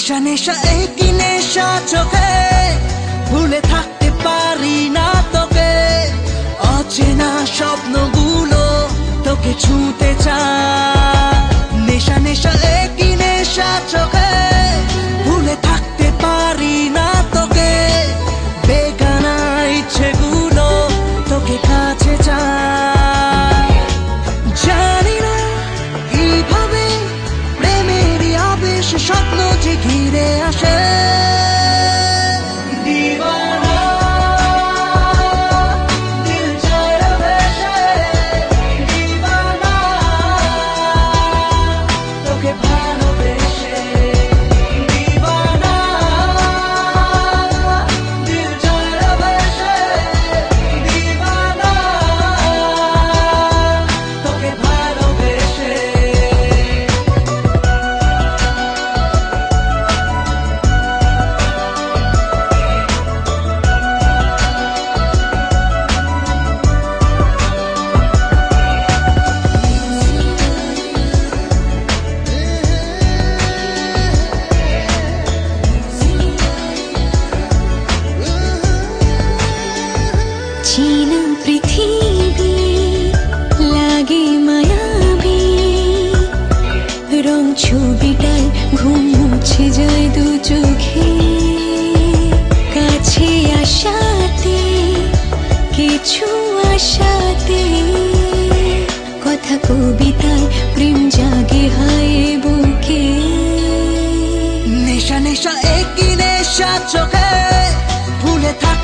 নেশা নেশা একই নেশা চোখে, ভুলে থাকতে পারি না তোকে। অচেনা স্বপ্নগুলো তোকে ছুঁতে চায়। নেশা নেশা একই নেশা চোখে, ভুলে থাকতে পারি না তোকে। বেগানা ইচ্ছেগুলো তোকে কাছে চায়। জানি না কিভাবে প্রেমেরই আবেশ স্বপ্ন যে ঘিরে আসে। चीना पृथ्वी लागे मायाबी, रंग छबिटाय घुम मुछे जाय दु चोखे। काछे आसाते किछु आसाते, कथा कविताय प्रेम जागे हाय बुके। नेशा नेशा एकई नेशा चोखे, भूले थाक